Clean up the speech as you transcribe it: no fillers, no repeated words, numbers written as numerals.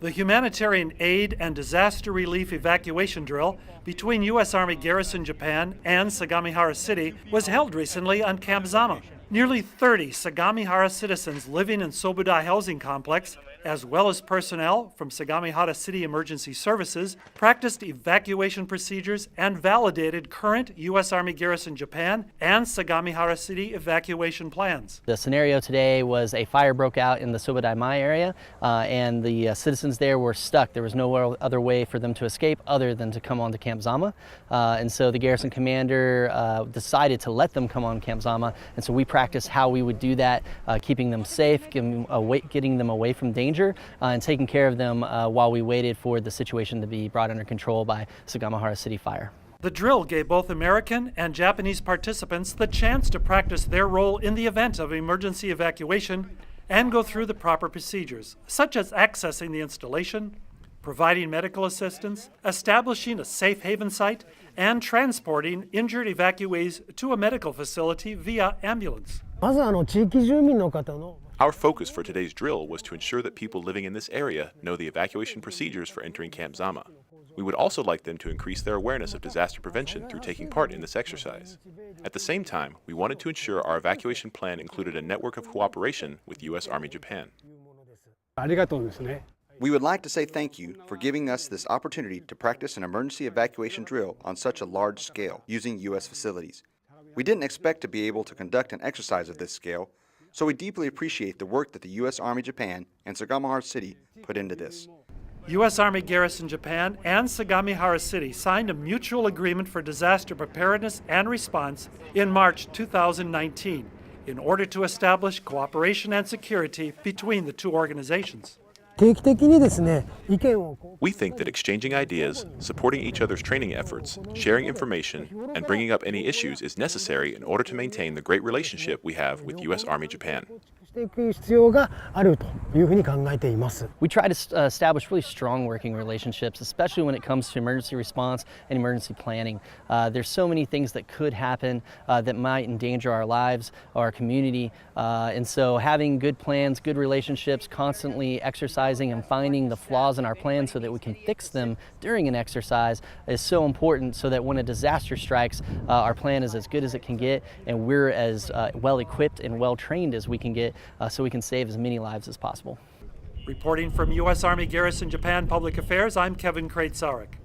The Humanitarian Aid and Disaster Relief Evacuation drill between U.S. Army Garrison, Japan and Sagamihara City was held recently on Camp Zama. Nearly 30 Sagamihara citizens living in Soubudai Housing Complex, as well as personnel from Sagamihara City Emergency Services, practiced evacuation procedures and validated current U.S. Army Garrison Japan and Sagamihara City evacuation plans. The scenario today was a fire broke out in the Soubudai area, and the citizens there were stuck. There was no other way for them to escape other than to come onto Camp Zama. And so the Garrison commander decided to let them come on Camp Zama, and so we practiced how we would do that, keeping them safe, getting them away from danger, and taking care of them while we waited for the situation to be brought under control by Sagamihara City Fire. The drill gave both American and Japanese participants the chance to practice their role in the event of emergency evacuation and go through the proper procedures, such as accessing the installation, providing medical assistance, establishing a safe haven site, and transporting injured evacuees to a medical facility via ambulance. Our focus for today's drill was to ensure that people living in this area know the evacuation procedures for entering Camp Zama. We would also like them to increase their awareness of disaster prevention through taking part in this exercise. At the same time, we wanted to ensure our evacuation plan included a network of cooperation with U.S. Army Japan. We would like to say thank you for giving us this opportunity to practice an emergency evacuation drill on such a large scale using U.S. facilities. We didn't expect to be able to conduct an exercise of this scale, so we deeply appreciate the work that the U.S. Army Japan and Sagamihara City put into this. U.S. Army Garrison Japan and Sagamihara City signed a mutual agreement for disaster preparedness and response in March 2019 in order to establish cooperation and security between the two organizations. We think that exchanging ideas, supporting each other's training efforts, sharing information, and bringing up any issues is necessary in order to maintain the great relationship we have with U.S. Army Japan. We try to establish really strong working relationships, especially when it comes to emergency response and emergency planning. There's so many things that could happen that might endanger our lives, our community, and so having good plans, good relationships, constantly exercising and finding the flaws in our plans so that we can fix them during an exercise is so important, so that when a disaster strikes, our plan is as good as it can get, and we're as well equipped and well trained as we can get, so we can save as many lives as possible. Reporting from U.S. Army Garrison Japan Public Affairs, I'm Kevin Kraitzarek.